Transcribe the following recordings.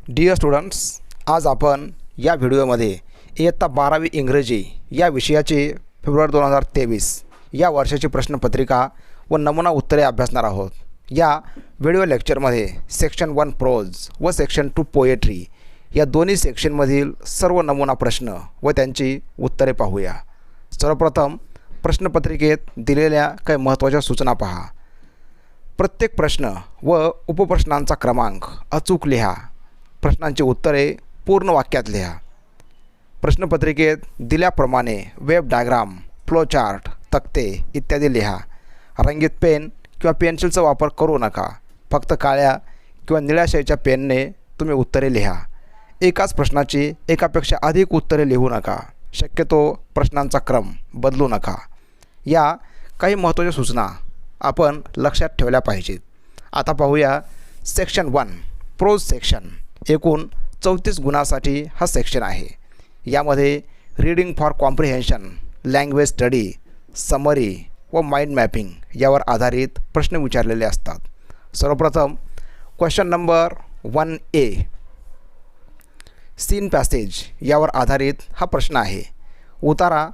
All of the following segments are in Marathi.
डिअर स्टुडंट्स, आज आपण या व्हिडिओमध्ये इयत्ता 12वी इंग्रजी या विषयाची फेब्रुवारी 2023 या वर्षाची प्रश्नपत्रिका व नमुना उत्तरे अभ्यासणार आहोत. या व्हिडिओ लेक्चरमध्ये सेक्शन 1 प्रोज व सेक्शन 2 पोएट्री या दोन्ही सेक्शनमधील सर्व नमुना प्रश्न व त्यांची उत्तरे पाहूया. सर्वप्रथम प्रश्नपत्रिकेत दिलेल्या काही महत्त्वाच्या सूचना पहा. प्रत्येक प्रश्न व उपप्रश्नांचा क्रमांक अचूक लिहा. प्रश्नांची उत्तरे पूर्ण वाक्यात लिहा. प्रश्नपत्रिकेत दिल्याप्रमाणे वेब डायग्राम, फ्लो चार्ट, तक्ते इत्यादी लिहा. रंगीत पेन किंवा पेन्सिलचा वापर करू नका. फक्त काळ्या किंवा निळ्या शाईच्या पेनने तुम्ही उत्तरे लिहा. एकाच प्रश्नाची एकापेक्षा अधिक उत्तरे लिहू नका. शक्यतो प्रश्नांचा क्रम बदलू नका. या काही महत्त्वाच्या सूचना आपण लक्षात ठेवल्या पाहिजेत. आता पाहूया सेक्शन 1 प्रोज सेक्शन. एकूण 34 गुणांसाठी हा सेक्शन आहे. यामध्ये reading for comprehension, language study, summary व माइंड मॅपिंग यावर आधारित प्रश्न विचारलेले असतात. सर्वप्रथम question number 1A scene passage यावर आधारित हा प्रश्न आहे. उतारा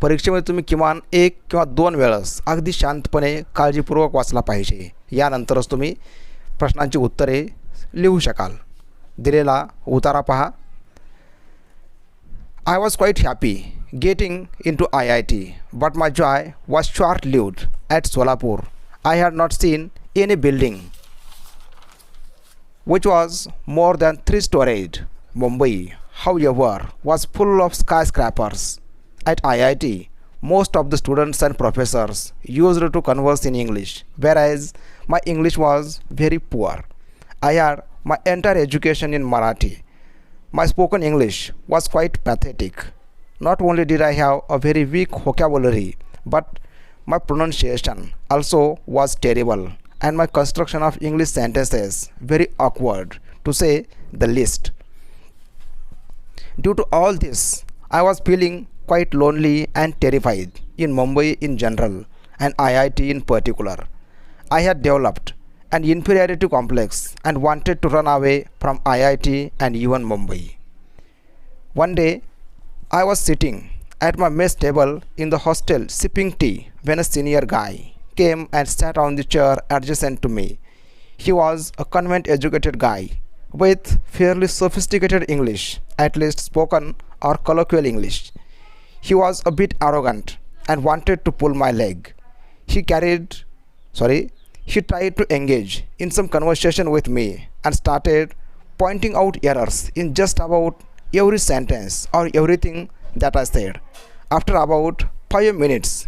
परीक्षेमध्ये तुम्ही किमान 1 किंवा 2 वेळेस अगदी शांतपणे काळजीपूर्वक वाचला पाहिजे. यानंतरच तुम्ही प्रश्नांची उत्तरे लिहू शकाल. दिलेला उतारा पहा. I was quite happy getting into IIT, but my joy was short-lived at Solapur. I had not seen any building which was more than 3-storied. Mumbai, however, was full of skyscrapers. At IIT, most of the students and professors used to converse in English, whereas my English was very poor. I had my entire education in Marathi. My spoken English was quite pathetic. Not only did I have a very weak vocabulary, but my pronunciation also was terrible, and my construction of English sentences very awkward, to say the least. Due to all this, I was feeling quite lonely and terrified in Mumbai in general and IIT in particular. I had developed an inferiority complex and wanted to run away from IIT and even Mumbai. One day, I was sitting at my mess table in the hostel sipping tea when a senior guy came and sat on the chair adjacent to me. He was a convent-educated guy with fairly sophisticated English, at least spoken or colloquial English. He was a bit arrogant and wanted to pull my leg. He tried to engage in some conversation with me and started pointing out errors in just about every sentence or everything that I said. After about 5 minutes,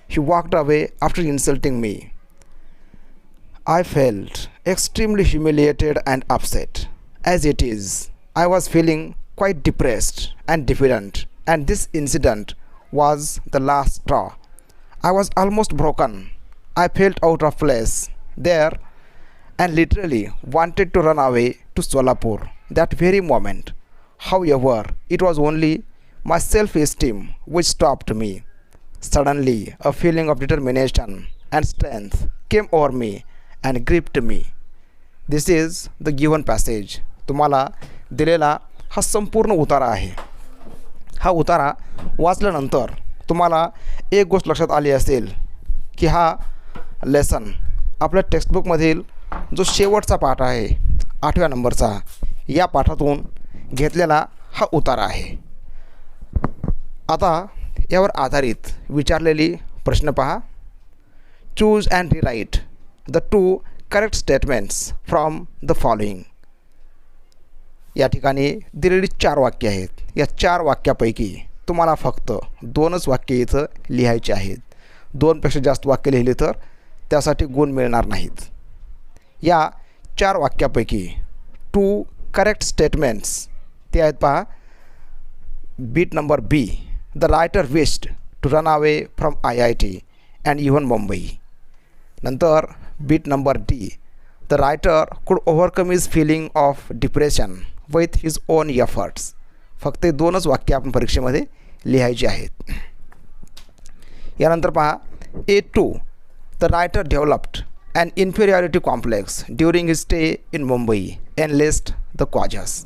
he walked away after insulting me. I felt extremely humiliated and upset. As it is, I was feeling quite depressed and diffident, and this incident was the last straw. I was almost broken. I felt out of place there and literally wanted to run away to Solapur that very moment. However, it was only my self-esteem which stopped me. Suddenly, a feeling of determination and strength came over me and gripped me. This is the given passage. तुम्हाला दिलेला हा संपूर्ण उतारा आहे. हा उतारा वाचल्यानंतर तुम्हाला एक गोष्ट लक्षात आली असेल की हा लेसन आपल्या टेक्स्टबुकमधील जो शेवटचा पाठ आहे 8व्या नंबरचा, या पाठातून घेतलेला हा उतारा आहे. आता यावर आधारित विचारलेली प्रश्न पहा. Choose and rewrite the 2 correct statements from the following. या ठिकाणी दिलेली 4 वाक्य आहेत. या 4 वाक्यापैकी तुम्हाला फक्त 2च वाक्य इथं लिहायची आहेत. 2पेक्षा जास्त वाक्य लिहिली तर त्यासाठी गुण मिळणार नाहीत. या 4 वाक्यापैकी 2 करेक्ट स्टेटमेंट्स ते आहेत पहा. Bit number B, the writer wished to run away from IIT and even Mumbai. नंतर bit number D, the writer could overcome his feeling of depression with his own efforts. फक्त 2च वाक्य आपण परीक्षेमध्ये लिहायची आहेत. यानंतर पहा A2, the writer developed an inferiority complex during his stay in Mumbai enlist the causes.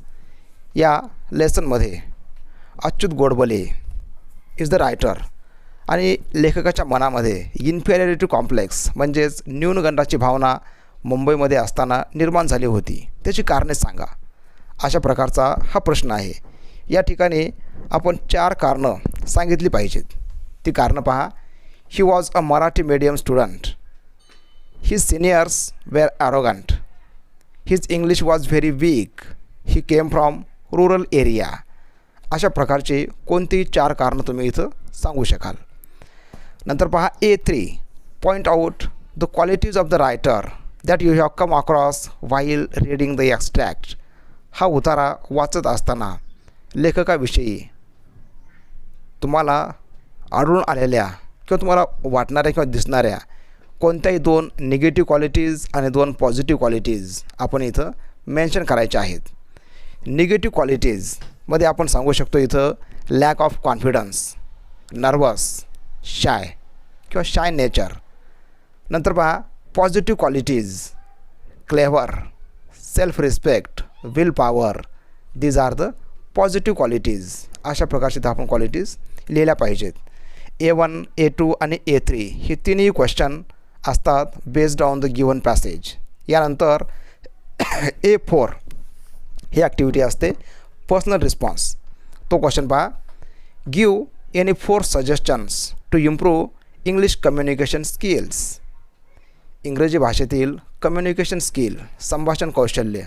या लेसनमध्ये Achyut Godbole is the writer आणि लेखकाच्या मनामध्ये इन्फेरियरिटी कॉम्प्लेक्स म्हणजेच न्यूनगंडाची भावना मुंबईमध्ये असताना निर्माण झाली होती. त्याची कारणे सांगा. अशा प्रकारचा हा प्रश्न आहे. या ठिकाणी आपण 4 कारणं सांगितली पाहिजेत. ती कारणं पहा. He was a Marathi medium student. His seniors were arrogant. His English was very weak. He came from rural area. अशा प्रकारचे कोणतीही 4 कारणं तुम्ही इथं सांगू शकाल. नंतर पहा A3. Point out the qualities of the writer that you have come across while reading the extract. हा उतारा वाचत असताना लेखकाविषयी तुम्हाला आढळून आलेल्या किंवा तुम्हाला वाटणाऱ्या किंवा दिसणाऱ्या कोणत्याही 2 निगेटिव्ह क्वालिटीज आणि 2 पॉझिटिव्ह क्वालिटीज आपण इथं मेन्शन करायच्या आहेत. निगेटिव्ह क्वालिटीजमध्ये आपण सांगू शकतो इथं lack of confidence, nervous, shy किंवा शाय नेचर. नंतर पहा positive qualities clever, self respect, will power. These are the positive qualities. अशा प्रकारचे तर आपण क्वालिटीज लिहिल्या पाहिजेत. A1, A2 आणि A3 हे तिन्ही क्वेश्चन असतात based on the given passage. यानंतर A4 ही ॲक्टिव्हिटी असते पर्सनल रिस्पॉन्स. तो क्वेश्चन पहा. Give any 4 suggestions to improve English communication skills. इंग्रजी भाषेतील कम्युनिकेशन स्किल, संभाषण कौशल्य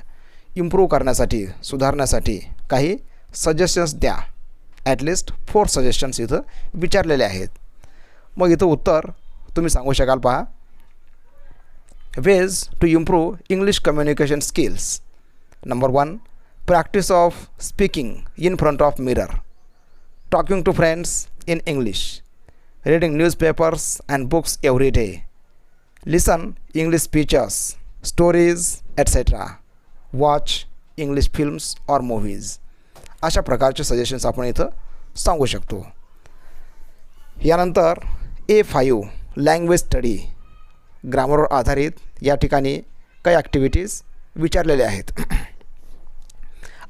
इम्प्रूव्ह करण्यासाठी, सुधारण्यासाठी काही सजेशन्स द्या. ॲटलिस्ट 4 सजेशन्स इथं विचारलेले आहेत. मग इथं उत्तर तुम्ही सांगू शकाल. पहा. Ways to improve English communication skills. Number 1, practice of speaking in front of mirror, talking to friends in English, reading newspapers and books every day, listen English speeches, stories etcetera, watch English films और मूवीज. अशा प्रकारचे सजेशन्स आपण इथं सांगू शकतो. यानंतर A5 लँग्वेज स्टडी, ग्रामरवर आधारित या ठिकाणी काही ॲक्टिव्हिटीज विचारलेल्या आहेत.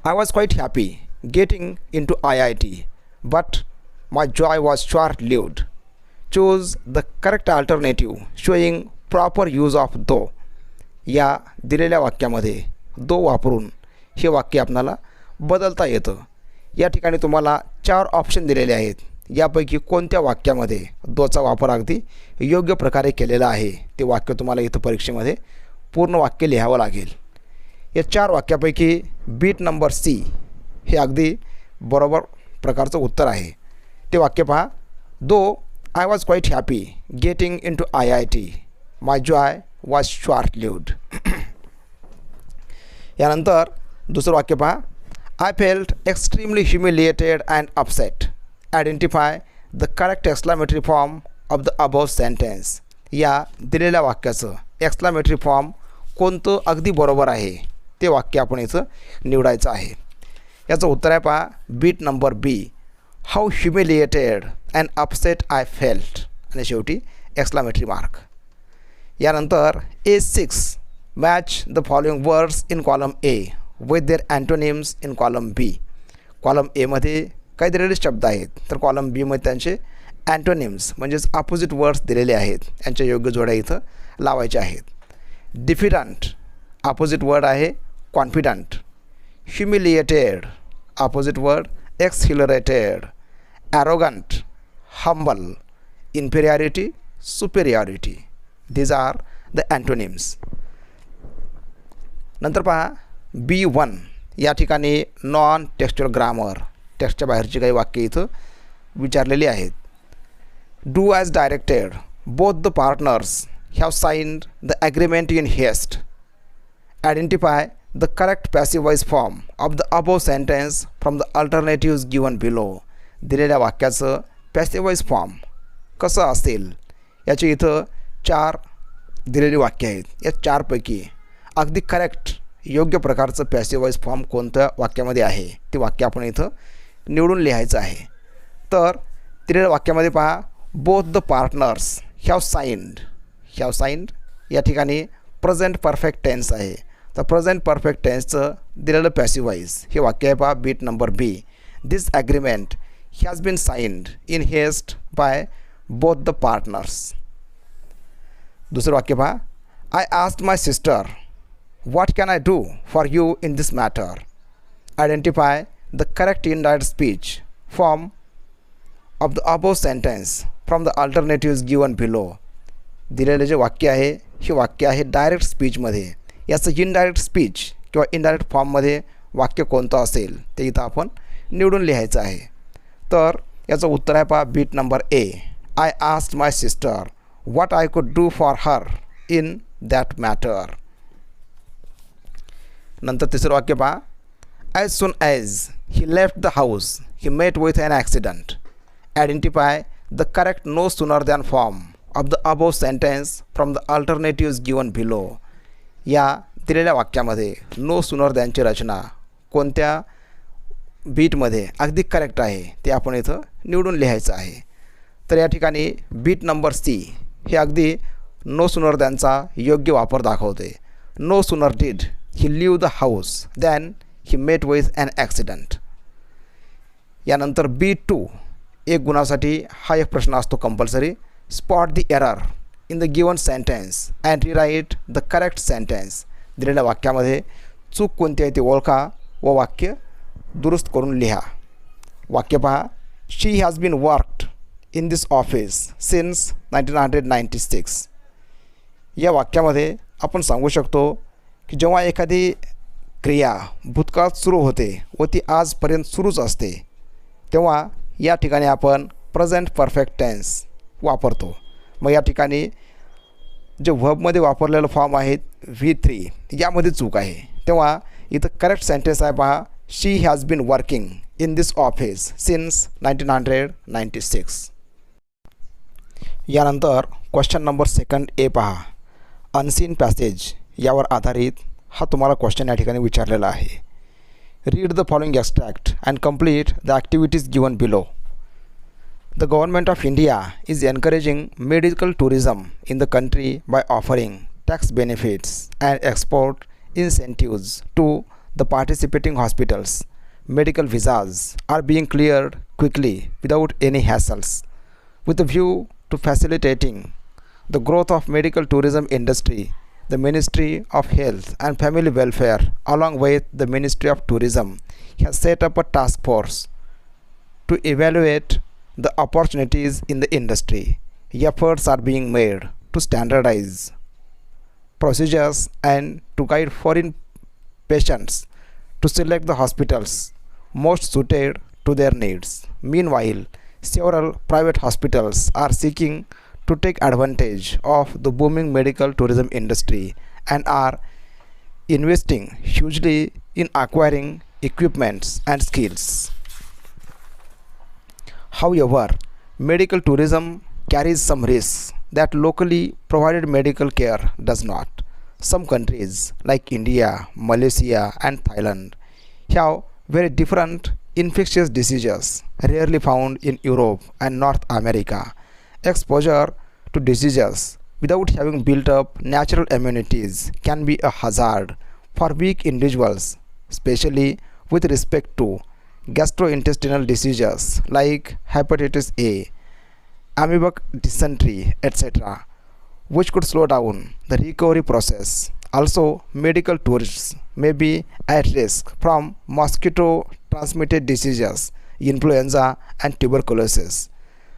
I was quite happy getting in to IIT but my joy was short lived. Choose the correct alternative showing proper use of though. या दिलेल्या वाक्यामध्ये दो वापरून हे वाक्य आपल्याला बदलता येतं. या ठिकाणी तुम्हाला 4 ऑप्शन दिलेले आहेत. यापैकी कोणत्या वाक्यामध्ये दोचा वापर अगदी योग्य प्रकारे केलेला आहे ते वाक्य तुम्हाला इथं परीक्षेमध्ये पूर्ण वाक्य लिहावं लागेल. या 4 वाक्यापैकी बीट नंबर C हे अगदी बरोबर प्रकारचं उत्तर आहे. ते वाक्य पहा. Though I was quite happy getting in to IIT my joy was short lived. यानंतर दुसरं वाक्य पहा. I felt extremely humiliated and upset. Identify the correct exclamatory form of the above sentence. या दिलेल्या वाक्याचं एक्सक्लामेटरी फॉर्म कोणतं अगदी बरोबर आहे ते वाक्य आपण इथं निवडायचं आहे. याचं उत्तर आहे पहा. Bit number B. How humiliated and upset I felt आणि शेवटी एक्सक्लामेटरी मार्क. यानंतर A6 match the following words in column A with their antonyms in column B. Column Aमध्ये काही दिलेले शब्द आहेत तर कॉलम Bमध्ये त्यांचे अँटोनिम्स म्हणजेच अपोजिट वर्ड्स दिलेले आहेत. यांच्या योग्य जोड्या इथं लावायच्या आहेत. डिफिडंट अपोजिट वर्ड आहे confident. Humiliated opposite word exhilarated. Arrogant humble. Inferiority superiority. These are the antonyms. नंतर पहा B1 या ठिकाणी नॉन टेक्स्च्युअल ग्रामर, टेक्स्टच्या बाहेरची काही वाक्य इथं विचारलेली आहेत. Do as directed. Both the partners have signed the agreement in haste. Identify the correct passive voice form of the above sentence from the alternatives given below. दिलेल्या वाक्याचं पॅसिव्ह वॉइस फॉर्म कसं असेल याची इथं 4 दिलेली वाक्य आहेत. या 4पैकी अगदी करेक्ट योग्य प्रकारचं पॅसिव्ह वॉइस फॉर्म कोणत्या वाक्यामध्ये आहे ते वाक्य आपण इथं निवडून लिहायचं आहे. तर दिलेल्या वाक्यामध्ये पहा. Both the partners have signed या ठिकाणी प्रेझेंट परफेक्ट टेन्स आहे. तर प्रेझेंट परफेक्ट टेन्सचं दिलेलं पॅसिव्ह व्हॉइस हे वाक्य आहे पहा bit number B. This agreement has been signed in haste by both the partners. दुसरं वाक्य पहा, I asked my sister what can I do for you in this matter. Identify the correct indirect speech form of the above sentence from the alternatives given below. दिलेले जे वाक्य आहे हे वाक्य आहे डायरेक्ट स्पीचमध्ये. याचं इनडायरेक्ट स्पीच किंवा इनडायरेक्ट फॉर्ममध्ये वाक्य कोणतं असेल ते इथं आपण निवडून लिहायचं आहे. तर याचं उत्तर आहे पहा bit number A. I asked my sister what I could do for her in that matter. नंतर तिसरं वाक्य पहा, as soon as he left the house he met with an accident. Identify the correct no sooner than form of the above sentence from the alternatives given below. या दिलेल्या वाक्यामध्ये नो सूनर दॅनची रचना कोणत्या बीटमध्ये अगदी करेक्ट आहे ते आपण इथं निवडून लिहायचं आहे. तर या ठिकाणी बीट नंबर सी हे अगदी नो सूनर दॅनचा योग्य वापर दाखवते. No sooner did he leave the house than he met with an accident. यानंतर B2 एक गुणासाठी हा एक प्रश्न असतो compulsory. Spot the error in the given sentence and rewrite the correct sentence. दिलेल्या वाक्यामध्ये चूक कोणती आहे ती ओळखा व वाक्य दुरुस्त करून लिहा. वाक्य पहा, she has been worked in this office since 1996. या वाक्यामध्ये आपण सांगू शकतो की जेव्हा एखादी क्रिया भूतकाळात सुरू होते व ती आजपर्यंत सुरूच असते तेव्हा या ठिकाणी आपण प्रेझेंट परफेक्ट टेन्स वापरतो. मग या ठिकाणी जे व्हर्बमध्ये वापरलेलं फॉर्म आहेत V3 यामध्ये चूक आहे. तेव्हा इथं करेक्ट सेंटेन्स आहे पहा, she has been working in this office since 1996. यानंतर क्वेश्चन नंबर 2 पहा, अनसीन पॅसेज यावर आधारित हा तुम्हाला क्वेश्चन या ठिकाणी विचारलेला आहे. Read the following extract and complete the activities given below. The government of India is encouraging medical tourism in the country by offering tax benefits and export incentives to the participating hospitals. Medical visas are being cleared quickly without any hassles. With a view to facilitating the growth of medical tourism industry, the Ministry of Health and Family Welfare, along with the Ministry of Tourism, has set up a task force to evaluate the opportunities in the industry. Efforts are being made to standardize procedures and to guide foreign patients to select the hospitals most suited to their needs. Meanwhile, several private hospitals are seeking to take advantage of the booming medical tourism industry and are investing hugely in acquiring equipments and skills. However, medical tourism carries some risks that locally provided medical care does not. Some countries like India, Malaysia and Thailand have very different infectious diseases rarely found in Europe and North America. Exposure to diseases without having built up natural immunities can be a hazard for weak individuals, especially with respect to gastrointestinal diseases like hepatitis A, amoebic dysentery, etc., which could slow down the recovery process. Also, medical tourists may be at risk from mosquito-transmitted diseases, influenza and tuberculosis.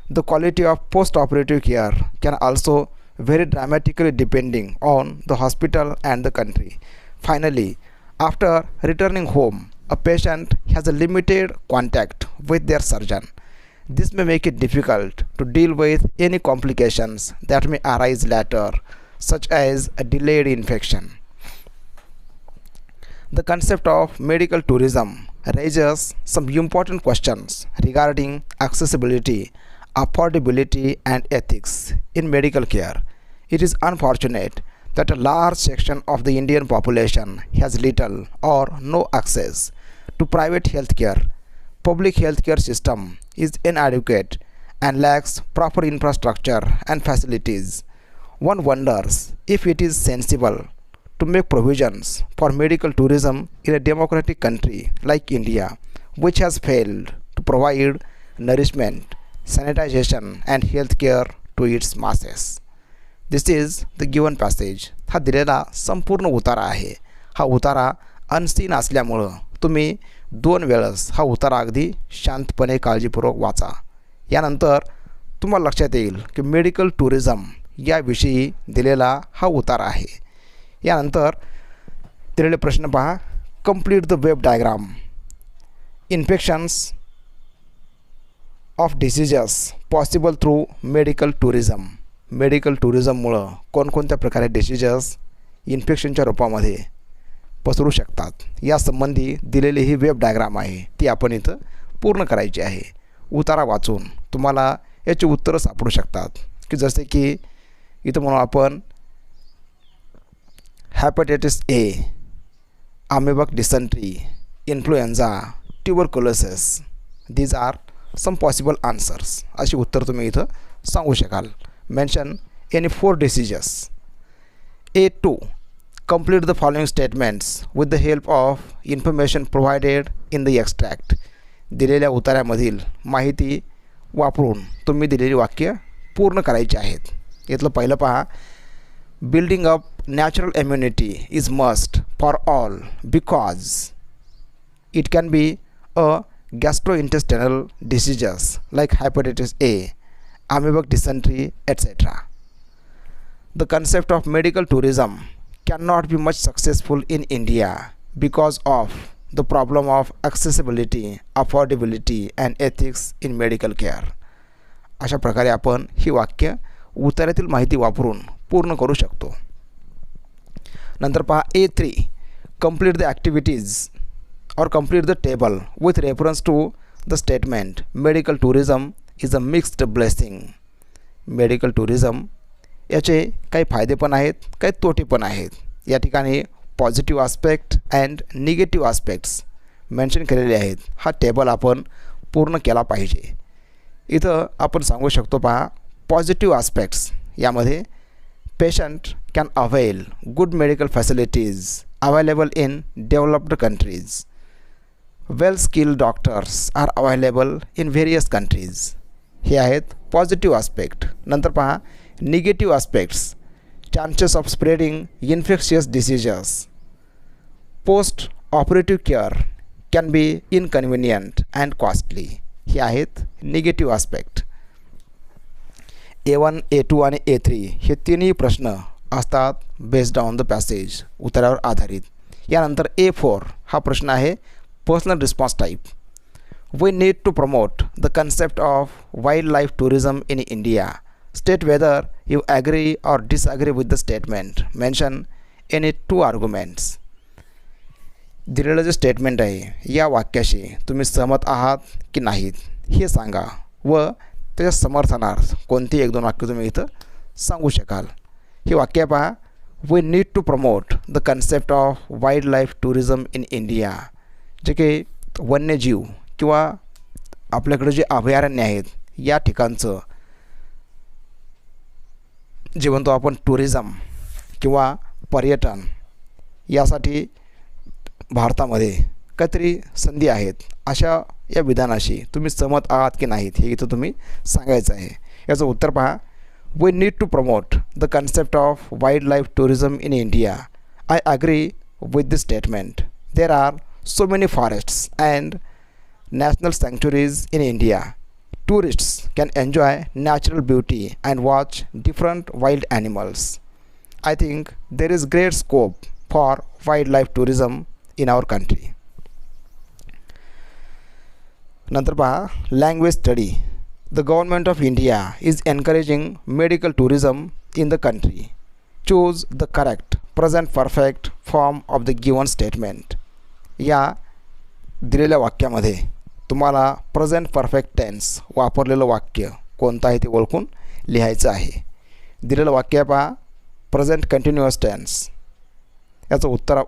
The quality of post-operative care can also vary dramatically depending on the hospital and the country. Finally, after returning home, a patient has a limited contact with their surgeon. This may make it difficult to deal with any complications that may arise later, such as a delayed infection. The concept of medical tourism raises some important questions regarding accessibility, affordability, and ethics in medical care. It is unfortunate that a large section of the Indian population has little or no access to private health care. Public healthcare system is inadequate and lacks proper infrastructure and facilities. One wonders if it is sensible to make provisions for medical tourism in a democratic country like India, which has failed to provide nourishment, sanitization, and healthcare to its masses. This is the given passage. हा दिलेला संपूर्ण उतारा आहे. हा उतारा अनसीन असल्यामुळं तुम्ही 2 वेळेस हा उतारा अगदी शांतपणे काळजीपूर्वक वाचा. यानंतर तुम्हाला लक्षात येईल की मेडिकल टुरिझम याविषयी दिलेला हा उतारा आहे. यानंतर दिलेले प्रश्न पहा. Complete the web diagram. Infections of diseases possible through medical tourism. Medical टुरिझममुळं कोणकोणत्या प्रकारे डिसीजेस इन्फेक्शनच्या रूपामध्ये पसरू शकतात यासंबंधी दिलेली ही वेब डायग्राम आहे, ती आपण इथं पूर्ण करायची आहे. उतारा वाचून तुम्हाला याची उत्तरं सापडू शकतात की जसे की इथं म्हणून आपण hepatitis A, amoebic dysentery, influenza, tuberculosis. These are some possible answers. अशी उत्तर तुम्ही इथं सांगू शकाल. Mention any 4 diseases. A2. Complete the following statements with the help of information provided in the extract. दिलेल्या उतार्यामधील माहिती वापरून तुम्ही दिलेली वाक्य पूर्ण करायची आहेत. यातलं पहिलं पहा. Building up natural immunity is must for all because it can be a gastrointestinal diseases like hepatitis A, amoebic dysentery, etc. The concept of medical tourism cannot be much successful in India because of the problem of accessibility, affordability and ethics in medical care. अशा प्रकारे आपण ही वाक्य उतार्यातील माहिती वापरून पूर्ण करू शकतो. नंतर पहा. A3. Complete the activities or complete the table with reference to the statement medical tourism is a mixed blessing. Medical tourism याचे काही फायदे पण आहेत, काही तोटे पण आहेत. या ठिकाणी positive aspect and negative aspects mention केलेले आहेत. हा टेबल आपण पूर्ण केला पाहिजे. इथं आपण सांगू शकतो पहा. पॉझिटिव्ह आस्पेक्ट्स यामध्ये patient can avail good medical facilities available in developed countries. Well skilled doctors are available in various countries. हे आहेत पॉझिटिव्ह आस्पेक्ट. नंतर पहा. Negative aspects. Chances of spreading infectious diseases. Post operative care can be inconvenient and costly. हे आहेत निगेटिव्ह आस्पेक्ट. A1, A2 आणि A3 हे तिन्ही प्रश्न असतात बेस्ड ऑन द पॅसेज, उत्तरावर आधारित. यानंतर A4 हा प्रश्न आहे personal response type. We need to promote the concept of wildlife tourism in India. State whether you agree or disagree with the statement. Mention any 2 arguments. दिलेलं जे स्टेटमेंट आहे या वाक्याशी तुम्ही सहमत आहात की नाहीत हे सांगा व त्याच्या समर्थनार्थ कोणती 1-2 वाक्य तुम्ही इथं सांगू शकाल. हे वाक्य पहा. We need to promote the concept of wildlife tourism in India. जे की वन्यजीव किंवा आपल्याकडे जे अभयारण्य आहेत या ठिकाणचं जे म्हणतो आपण टुरिझम किंवा पर्यटन यासाठी भारतामध्ये काहीतरी संधी आहेत, अशा या विधानाशी तुम्ही सहमत आहात की नाहीत हे इथं तुम्ही सांगायचं आहे. याचं उत्तर पहा. We need to promote the concept of wildlife tourism in India. I agree with this statement. There are so many forests and national sanctuaries in India. Tourists can enjoy natural beauty and watch different wild animals. I think there is great scope for wildlife tourism in our country. नंतर पहा. Language study. The government of India is encouraging medical tourism in the country. Choose the correct present perfect form of the given statement. या दिलेल्या वाक्यामध्ये तुम्हाला प्रेझेंट परफेक्ट टेन्स वापरलेलं वाक्य कोणतं आहे ते ओळखून लिहायचं आहे. दिलेलं वाक्य पहा. Present continuous tense. याचं उत्तर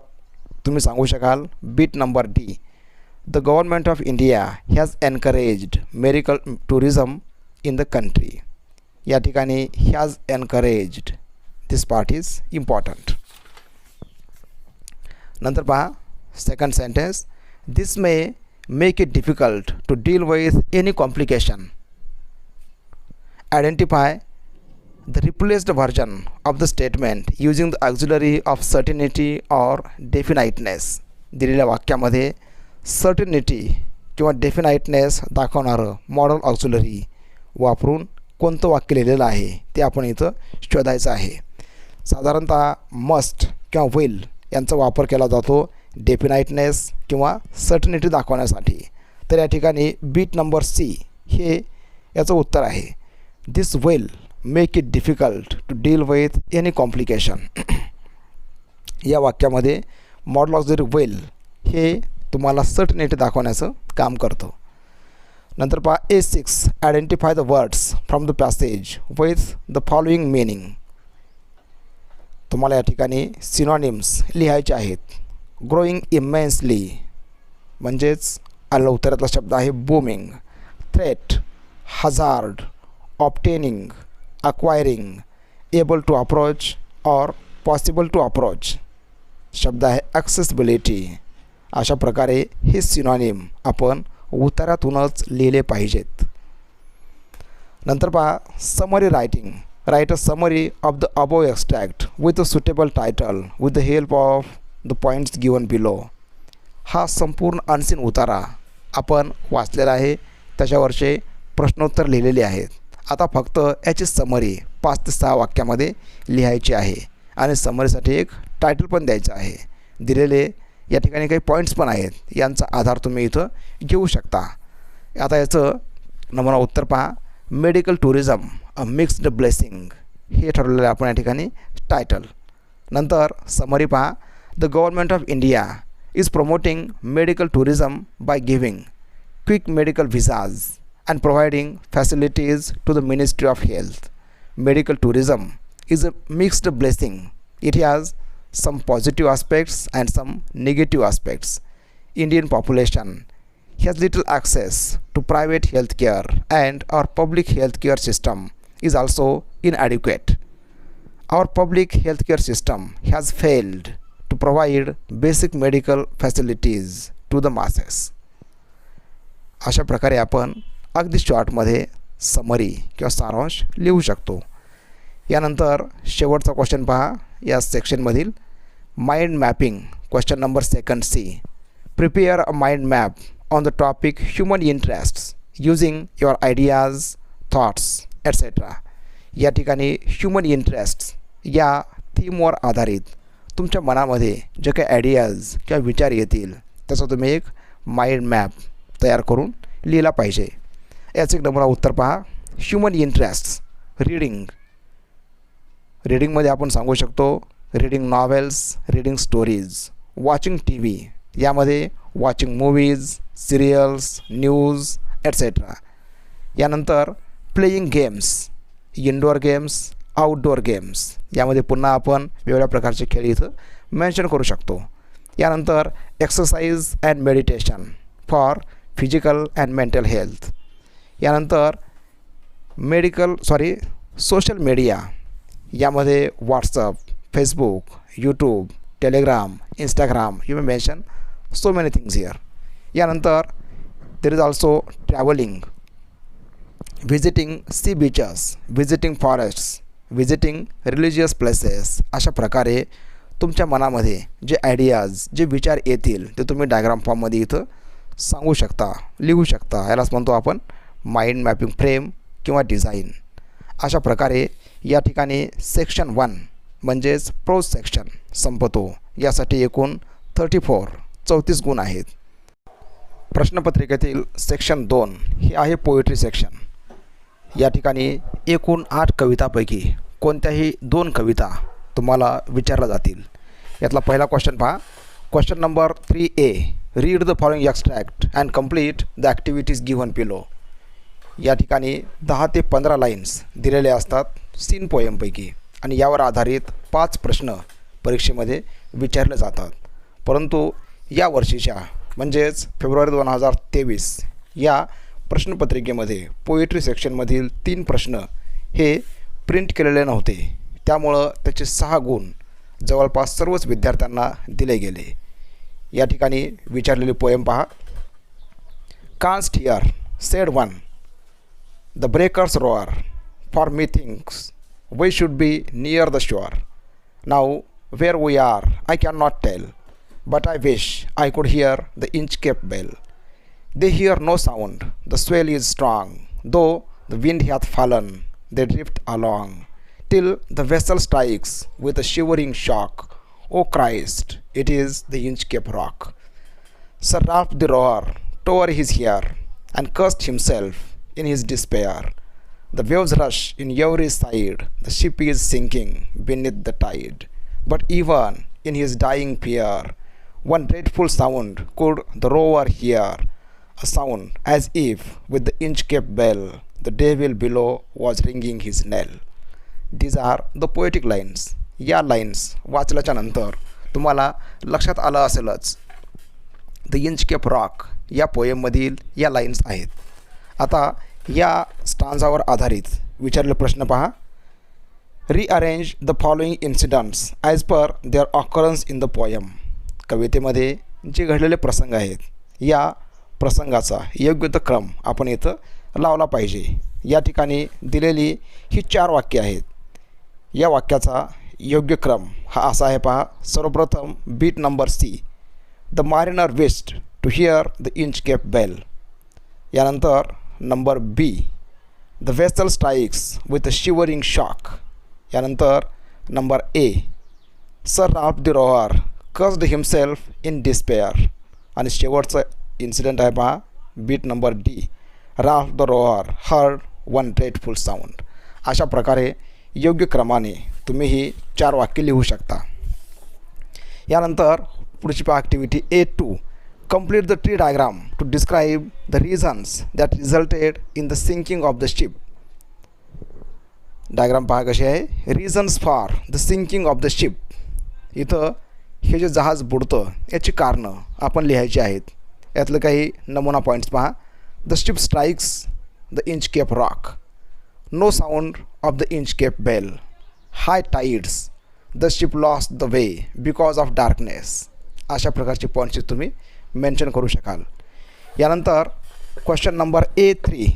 तुम्ही सांगू शकाल. Bit number D. The government of India has encouraged medical tourism in the country. या ठिकाणी has encouraged this part is important. नंतर पहा second sentence, this may make it difficult to deal with any complication. Identify the replaced version of the statement using the auxiliary of certainty or definiteness. दिलेल्या वाक्यामध्ये सर्टिनिटी किंवा डेफिनाइटनेस दाखवणारं मॉडल ऑक्झिलरी वापरून कोणतं वाक्य लिहिलेलं आहे ते आपण इथं शोधायचं आहे. साधारणतः मस्ट किंवा विल यांचा वापर केला जातो डेफिनाइटनेस किंवा सर्टिनिटी दाखवण्यासाठी. तर या ठिकाणी बीट नंबर सी हे याचं उत्तर आहे. This will make it difficult to deal with any complication. या वाक्यामध्ये मॉडल ऑक्झिलरी विल हे तुम्हाला सर्टनिटी दाखवण्याचं काम करतं. नंतर पहा A6, identify the words from the passage with the following meaning. तुम्हाला या ठिकाणी सिनॉनिम्स लिहायचे आहेत. ग्रोईंग इमेन्सली म्हणजेच आलं उत्तरातला शब्द आहे booming. Threat, hazard, obtaining, acquiring, able to approach or possible to approach. शब्द आहे accessibility. अशा प्रकारे हे सिनॉनिम आपण उत्तरातूनच लिहिले पाहिजेत. नंतर पहा summary writing. Right a summary of the above extract with a suitable title with the help of the points given below. हा संपूर्ण अनसीन उतारा आपण वाचलेला आहे, त्याच्यावरचे प्रश्नोत्तर लिहिलेले आहेत. आता फक्त याची समरी 5 ते 6 वाक्यामध्ये लिहायची आहे आणि समरीसाठी एक टायटल पण द्यायचं आहे. दिलेले या ठिकाणी काही पॉईंट्स पण आहेत, यांचा आधार तुम्ही इथं घेऊ शकता. आता याचं नमुना उत्तर पहा. Medical tourism a mixed blessing हे ठरवलेलं आपण या ठिकाणी टायटल. नंतर समरी पहा. The government of India is promoting medical tourism by giving quick medical visas and providing facilities to the Ministry of Health. Medical tourism is a mixed blessing. It has some positive aspects and some negative aspects. Indian population has little access to private healthcare and our public healthcare system is also inadequate. Our public healthcare system has failed to provide basic medical facilities to the masses. अशा प्रकारे आपण अगदी शॉर्टमध्ये समरी किंवा सारांश लिहू शकतो. यानंतर शेवटचा क्वेश्चन पहा या सेक्शनमधील mind mapping. Question number 2 C. Prepare a mind map on the topic human interests using your ideas, thoughts etcetera. या ठिकाणी ह्युमन इंटरेस्ट्स या थीमवर आधारित तुमच्या मनामध्ये जे काही आयडियाज किंवा विचार येतील त्याचा तुम्ही एक माइंड मॅप तयार करून लिहिला पाहिजे. याचं एक नमुना उत्तर पहा. Human interests reading. रीडिंगमध्ये आपण सांगू शकतो reading novels, reading stories. Watching T V, यामध्ये watching movies, serials, news etcetera. यानंतर playing games, indoor games, outdoor games. यामध्ये पुन्हा आपण वेगवेगळ्या प्रकारचे खेळ इथं मेन्शन करू शकतो. यानंतर exercise and meditation for physical and mental health. यानंतर सोशल मीडिया. यामध्ये WhatsApp, Facebook, YouTube, Telegram, Instagram. You may mention so many things here. यानंतर there is also travelling, visiting sea beaches, visiting forests, visiting religious places. अशा प्रकारे तुमच्या मनामध्ये जे आयडियाज, जे विचार येतील ते तुम्ही डायग्राम फॉर्ममध्ये इथं सांगू शकता, लिहू शकता. यालाच म्हणतो आपण माइंड मॅपिंग फ्रेम किंवा डिझाईन. अशा प्रकारे या ठिकाणी सेक्शन 1 म्हणजेच प्रोज सेक्शन संपतो. यासाठी एकूण 34 गुण आहेत. प्रश्नपत्रिकेतील सेक्शन 2 हे आहे पोएट्री सेक्शन. या ठिकाणी एकूण 8 कवितापैकी कोणत्याही 2 कविता तुम्हाला विचारल्या जातील. यातला पहिला क्वेश्चन पहा. Question number 3A. Read the following extract and complete the activities given below. या ठिकाणी 10 ते 15 लाईन्स दिलेले असतात सीन पोएमपैकी आणि यावर आधारित 5 प्रश्न परीक्षेमध्ये विचारले जातात. परंतु या वर्षीच्या म्हणजेच फेब्रुवारी 2023 या प्रश्नपत्रिकेमध्ये पोएट्री सेक्शनमधील 3 प्रश्न हे प्रिंट केलेले नव्हते. त्यामुळं त्याचे 6 गुण जवळपास सर्वच विद्यार्थ्यांना दिले गेले. या ठिकाणी विचारलेली पोएम पहा. Canst hear said one, the breakers roar, for me thinks we should be near the shore. Now where we are I can not tell, but I wish I could hear the Inchcape bell. They hear no sound, the swell is strong, though the wind hath fallen, they drift along, till the vessel strikes with a shivering shock. O Christ, it is the Inchcape rock. Sir Ralph the rower tore his hair, and cursed himself in his despair. The waves rush in every side, the ship is sinking beneath the tide. But even in his dying fear, one dreadful sound could the rower hear, a sound as if with the Inchcape bell the devil below was ringing his knell. These are the poetic lines. या लाईन्स वाचल्याच्या नंतर तुम्हाला लक्षात आलं असेलच द इंचकेप रॉक या पोएममधील या लाईन्स आहेत. आता या स्टांजावर आधारित विचारलेले प्रश्न पहा. Rearrange the following incidents as per their occurrence in the poem. कवितेमध्ये जे घडलेले प्रसंग आहेत या प्रसंगाचा योग्य तो क्रम आपण इथं लावला पाहिजे. या ठिकाणी दिलेली ही 4 वाक्ये आहेत. या वाक्याचा योग्य क्रम हा असा आहे पहा. सर्वप्रथम beat number C, the mariner wished to hear the Inchcape bell. यानंतर number B, the vessel strikes with a shivering shock. यानंतर number A, sir Ralph the rover cursed himself in despair. आणि शेवटचं इन्सिडेंट आहे पहा bit number D, Ralph the rover heard one dreadful sound. अशा प्रकारे योग्य क्रमाने तुम्ही ही 4 वाक्ये लिहू शकता. यानंतर पुढची पहा activity A2, complete the tree diagram to describe the reasons that resulted in the sinking of the ship. Diagram पहा कशी आहे. Reasons for the sinking of the ship. इथं हे जे जहाज बुडतं याची कारणं आपण लिहायची आहेत. यातलं काही नमुना पॉईंट्स पहा. The ship strikes the Inchcape rock, no sound of the Inchcape bell, high tides, the ship lost the way because of darkness. अशा प्रकारची पॉईंट्स तुम्ही मेन्शन करू शकाल. यानंतर क्वेश्चन नंबर A3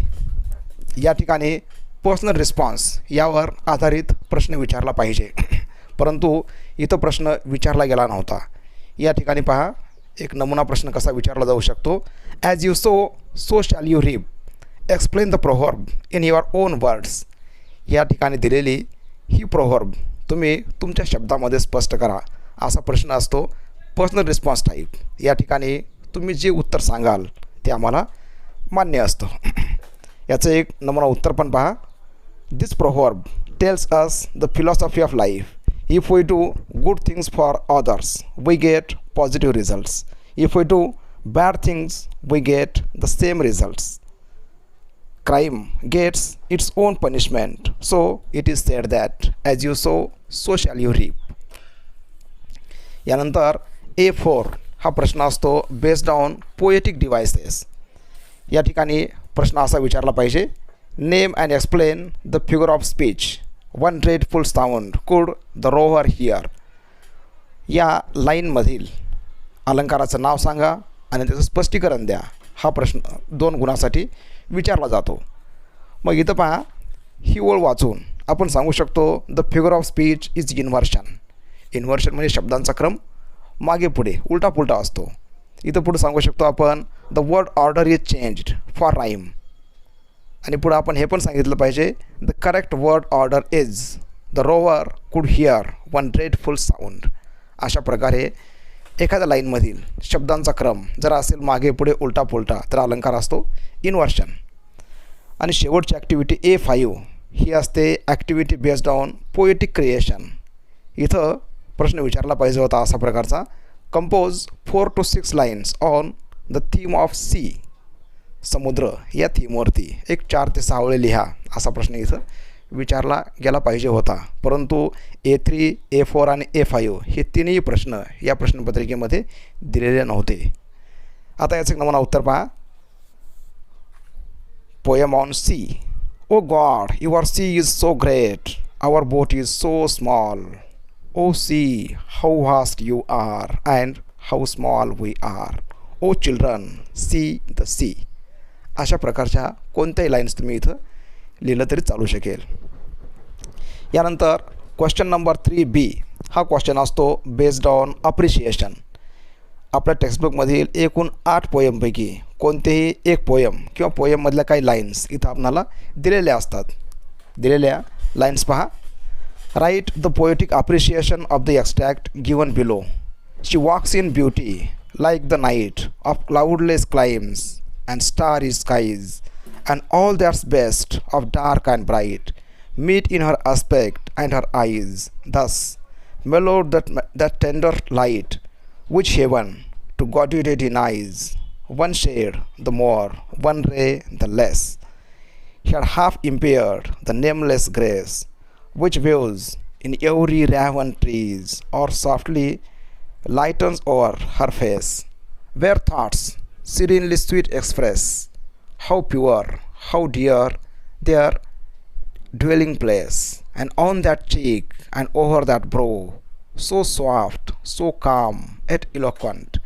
या ठिकाणी पर्सनल रिस्पॉन्स यावर आधारित प्रश्न विचारला पाहिजे, परंतु इथं प्रश्न विचारला गेला नव्हता. या ठिकाणी पहा एक नमुना प्रश्न कसा विचारला जाऊ शकतो. As you sow shall you reap, explain the proverb in your own words. या ठिकाणी दिलेली ही प्रोव्हर्ब तुम्ही तुमच्या शब्दामध्ये स्पष्ट करा असा प्रश्न असतो पर्सनल रिस्पॉन्स टाईप. या ठिकाणी तुम्ही जे उत्तर सांगाल ते आम्हाला मान्य असतं. याचं एक नमुना उत्तर पण पहा. This proverb tells us the philosophy of life. If we do good things for others, we get positive results. If we do bad things, we get the same results. Crime gets its own punishment. So it is said that as you sow, so shall you reap. यानंतर A4 हा प्रश्न असतो बेस्ड ऑन पोएटिक डिव्हाइसेस. या ठिकाणी प्रश्न असा विचारला पाहिजे. Name and explain the figure of speech, one dreadful sound कुड द रोवर हिअर. या लाईनमधील अलंकाराचं नाव सांगा आणि त्याचं स्पष्टीकरण द्या. हा प्रश्न 2 गुणासाठी विचारला जातो. मग इथं पहा ही ओळ वाचून आपण सांगू शकतो the figure of speech is inversion. Inversion म्हणजे शब्दांचा क्रम मागे पुढे उलटा पुलटा असतो. इथं पुढे सांगू शकतो आपण the word order is changed for rhyme. आणि पुढं आपण हे पण सांगितलं पाहिजे the correct word order is the rover कुड हिअर वन ड्रेडफुल साऊंड. अशा प्रकारे एखाद्या लाईनमधील शब्दांचा क्रम जर असेल मागे पुढे उलटा पुलटा तर अलंकार असतो इन्व्हर्शन. आणि शेवटची ॲक्टिव्हिटी A5 ही असते activity based on poetic creation. इथं प्रश्न विचारला पाहिजे होता असा प्रकारचा. Compose 4 to 6 lines on the theme of sea. समुद्र या थीमवरती एक 4 ते 6 वेळे लिहा असा प्रश्न इथं विचारला गेला पाहिजे होता, परंतु A3, A4 आणि A5 हे 3ही प्रश्न या प्रश्नपत्रिकेमध्ये दिलेले नव्हते. आता याचं नमुना उत्तर पहा. Poem on sea. O God, your sea is so great Our boat is so small. Oh, see how vast you are and how small we are. Oh children, see the sea. अशा प्रकारच्या कोणत्याही लाईन्स तुम्ही इथं लिहिलं तरी चालू शकेल. यानंतर क्वेश्चन नंबर 3B हा क्वेश्चन असतो बेस्ड ऑन अप्रिशिएशन. आपल्या टेक्स्टबुकमधील एकूण 8 पोयमपैकी कोणतेही एक पोयम किंवा पोयममधल्या काही लाईन्स इथं आपल्याला दिलेल्या असतात. दिलेल्या लाईन्स पहा. Write the poetic appreciation of the extract given below. She walks in beauty like the night of cloudless climes and starry skies and all that's best of dark and bright meet in her aspect and her eyes, thus mellowed that tender light which heaven to godly denies, one shade the more, one ray the less, had half impaired the nameless grace which waves in every raven trees or softly lightens over her face, where thoughts serenely sweet express how pure, how dear their dwelling place, and on that cheek and over that brow, so soft, so calm, yet eloquent,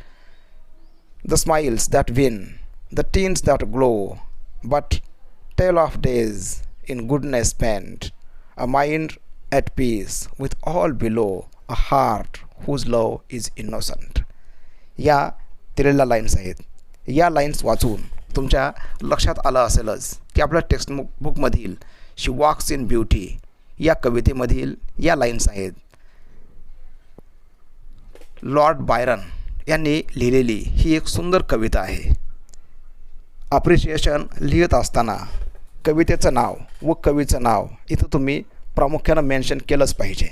the smiles that win, the tints that glow, but tell of days in goodness spent, a mind at peace with all below, a heart whose love is innocent. या दिलेल्या लाईन्स आहेत. या लाईन्स वाचून तुमच्या लक्षात आलं असेलच की आपल्या टेक्स्ट बुकमधील शी वॉक्स इन ब्युटी या कवितेमधील या लाईन्स आहेत. लॉर्ड बायरन यांनी लिहिलेली ही एक सुंदर कविता आहे. अप्रिशिएशन लिहित असताना कवितेचं नाव व कवीचं नाव इथं तुम्ही प्रामुख्यानं मेन्शन केलंच पाहिजे.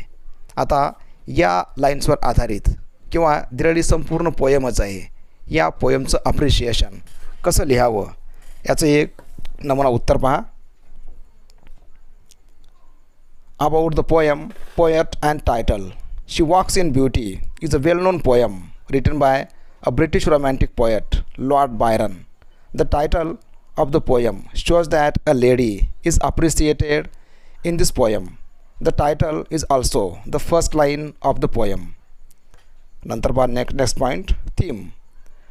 आता या लाईन्सवर आधारित किंवा दिलेली संपूर्ण पोयमच आहे. या पोयमचं अप्रिशिएशन कसं लिहावं याचं एक नमुना उत्तर पहा. About the poem, poet and title. She Walks in Beauty is a well-known poem written by a British romantic poet, Lord Byron. The title of the poem shows that a lady is appreciated in this poem. The title is also the first line of the poem. Nantar next point, theme.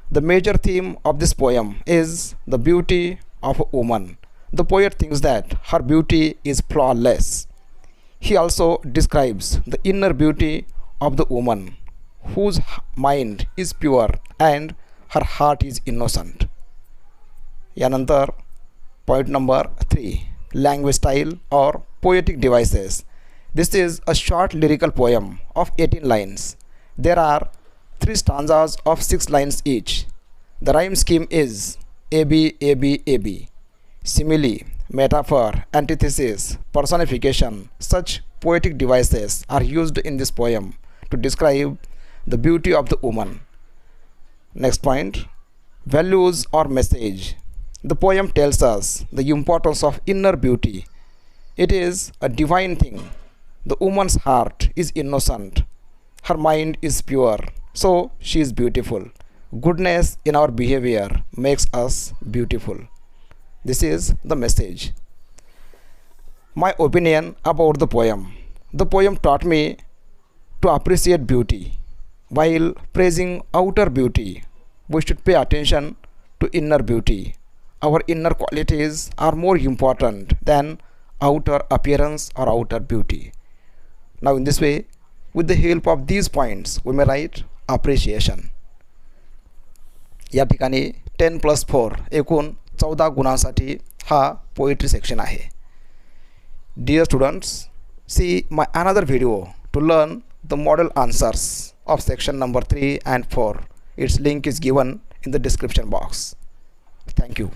The major theme of this poem is the beauty of a woman. The poet thinks that her beauty is flawless. He also describes the inner beauty of the woman, whose mind is pure and her heart is innocent. यानंतर point number 3, language style or poetic devices. This is a short lyrical poem of 18 lines. There are 3 stanzas of 6 lines each. The rhyme scheme is AB, AB, AB. Simile, metaphor, antithesis, personification. Such poetic devices are used in this poem to describe the beauty of the woman. Next point, values or message. The poem tells us the importance of inner beauty. It is a divine thing. The woman's heart is innocent. Her mind is pure, so she is beautiful. Goodness in our behavior makes us beautiful. This is the message. My opinion about the poem. The poem taught me to appreciate beauty. While praising outer beauty, we should pay attention to inner beauty. Our inner qualities are more important than outer appearance or outer beauty. Now in this way, with the help of these points, we may write appreciation. या ठिकाणी 10+4 एकूण 14 गुणांसाठी हा पोएट्री सेक्शन आहे. Dear students, see my another video to learn the model answers of section number 3 and 4. Its link is given in the description box. Thank you.